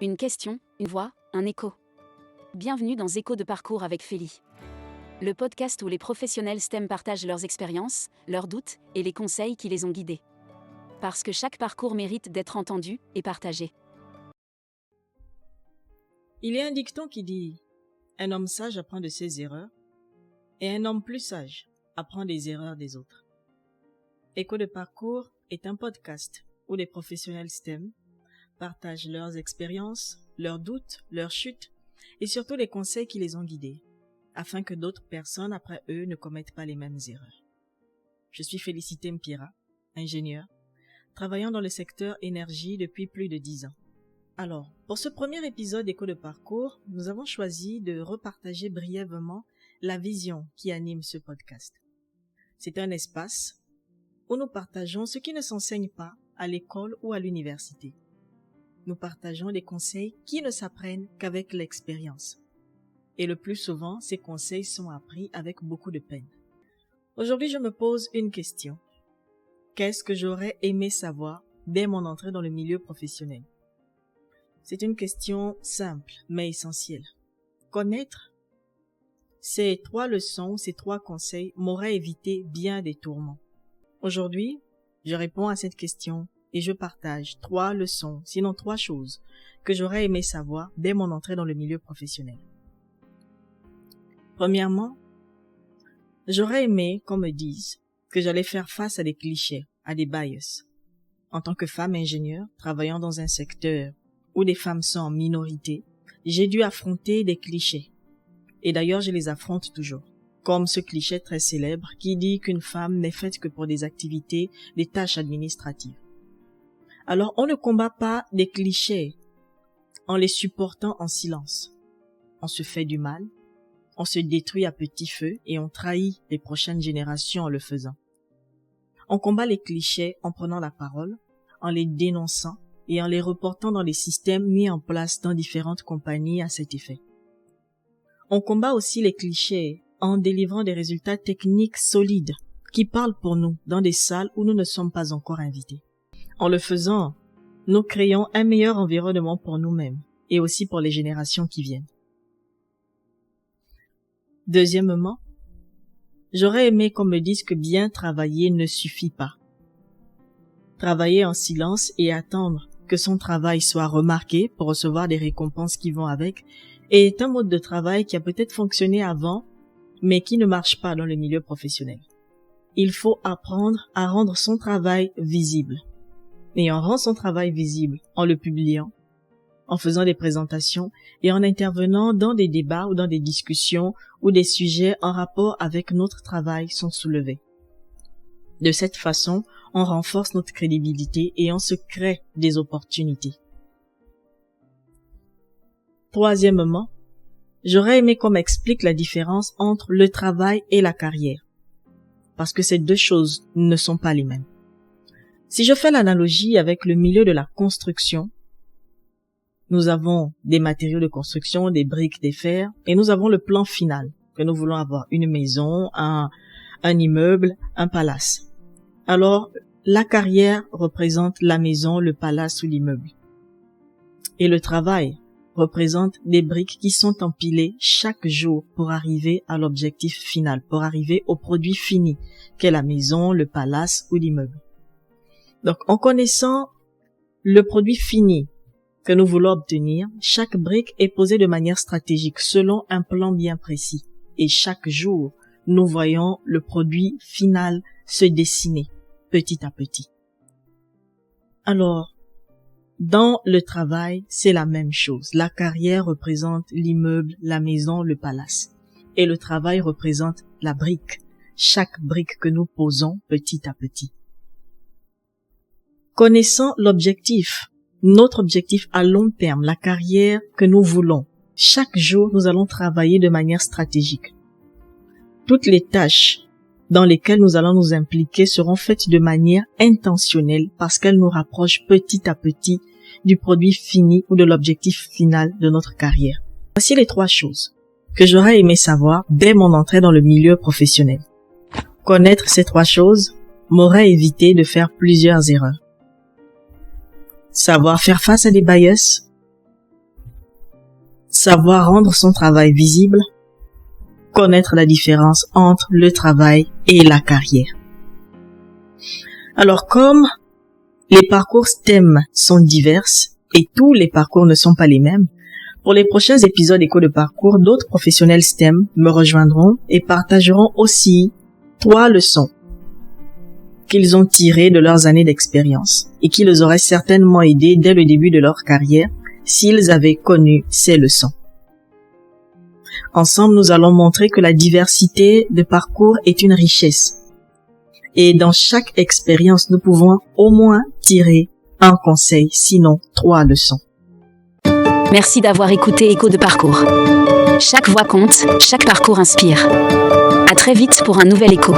Une question, une voix, un écho. Bienvenue dans Écho de parcours avec Félie. Le podcast où les professionnels STEM partagent leurs expériences, leurs doutes et les conseils qui les ont guidés. Parce que chaque parcours mérite d'être entendu et partagé. Il y a un dicton qui dit « Un homme sage apprend de ses erreurs et un homme plus sage apprend des erreurs des autres ». Écho de parcours est un podcast où les professionnels STEM partagent leurs expériences, leurs doutes, leurs chutes et surtout les conseils qui les ont guidés, afin que d'autres personnes après eux ne commettent pas les mêmes erreurs. Je suis Félicité Mpira, ingénieure, travaillant dans le secteur énergie depuis plus de 10 ans. Alors, pour ce premier épisode d'Écho de parcours, nous avons choisi de repartager brièvement la vision qui anime ce podcast. C'est un espace où nous partageons ce qui ne s'enseigne pas à l'école ou à l'université. Nous partageons des conseils qui ne s'apprennent qu'avec l'expérience. Et le plus souvent, ces conseils sont appris avec beaucoup de peine. Aujourd'hui, je me pose une question. Qu'est-ce que j'aurais aimé savoir dès mon entrée dans le milieu professionnel? C'est une question simple, mais essentielle. Connaître ces 3 leçons, ces 3 conseils m'auraient évité bien des tourments. Aujourd'hui, je réponds à cette question et je partage 3 leçons, sinon 3 choses que j'aurais aimé savoir dès mon entrée dans le milieu professionnel. Premièrement, j'aurais aimé qu'on me dise que j'allais faire face à des clichés, à des bias. En tant que femme ingénieure, travaillant dans un secteur où des femmes sont en minorité, j'ai dû affronter des clichés. Et d'ailleurs, je les affronte toujours. Comme ce cliché très célèbre qui dit qu'une femme n'est faite que pour des activités, des tâches administratives. Alors, on ne combat pas des clichés en les supportant en silence. On se fait du mal, on se détruit à petit feu et on trahit les prochaines générations en le faisant. On combat les clichés en prenant la parole, en les dénonçant et en les reportant dans les systèmes mis en place dans différentes compagnies à cet effet. On combat aussi les clichés en délivrant des résultats techniques solides qui parlent pour nous dans des salles où nous ne sommes pas encore invités. En le faisant, nous créons un meilleur environnement pour nous-mêmes et aussi pour les générations qui viennent. Deuxièmement, j'aurais aimé qu'on me dise que bien travailler ne suffit pas. Travailler en silence et attendre que son travail soit remarqué pour recevoir des récompenses qui vont avec est un mode de travail qui a peut-être fonctionné avant, mais qui ne marche pas dans le milieu professionnel. Il faut apprendre à rendre son travail visible. Et on rend son travail visible en le publiant, en faisant des présentations et en intervenant dans des débats ou dans des discussions où des sujets en rapport avec notre travail sont soulevés. De cette façon, on renforce notre crédibilité et on se crée des opportunités. Troisièmement, j'aurais aimé qu'on m'explique la différence entre le travail et la carrière, parce que ces 2 choses ne sont pas les mêmes. Si je fais l'analogie avec le milieu de la construction, nous avons des matériaux de construction, des briques, des fers, et nous avons le plan final, que nous voulons avoir une maison, un immeuble, un palace. Alors, la carrière représente la maison, le palace ou l'immeuble. Et le travail représente des briques qui sont empilées chaque jour pour arriver à l'objectif final, pour arriver au produit fini, qu'est la maison, le palace ou l'immeuble. Donc, en connaissant le produit fini que nous voulons obtenir, chaque brique est posée de manière stratégique selon un plan bien précis. Et chaque jour, nous voyons le produit final se dessiner petit à petit. Alors, dans le travail, c'est la même chose. La carrière représente l'immeuble, la maison, le palace. Et le travail représente la brique, chaque brique que nous posons petit à petit. Connaissant l'objectif, notre objectif à long terme, la carrière que nous voulons, chaque jour, nous allons travailler de manière stratégique. Toutes les tâches dans lesquelles nous allons nous impliquer seront faites de manière intentionnelle parce qu'elles nous rapprochent petit à petit du produit fini ou de l'objectif final de notre carrière. Voici les 3 choses que j'aurais aimé savoir dès mon entrée dans le milieu professionnel. Connaître ces 3 choses m'aurait évité de faire plusieurs erreurs. Savoir faire face à des bias, savoir rendre son travail visible, connaître la différence entre le travail et la carrière. Alors comme les parcours STEM sont divers et tous les parcours ne sont pas les mêmes, pour les prochains épisodes Écho de parcours, d'autres professionnels STEM me rejoindront et partageront aussi 3 leçons qu'ils ont tirées de leurs années d'expérience et qui les auraient certainement aidés dès le début de leur carrière s'ils avaient connu ces leçons. Ensemble, nous allons montrer que la diversité de parcours est une richesse. Et dans chaque expérience, nous pouvons au moins tirer un conseil, sinon 3 leçons. Merci d'avoir écouté Écho de parcours. Chaque voix compte, chaque parcours inspire. À très vite pour un nouvel écho.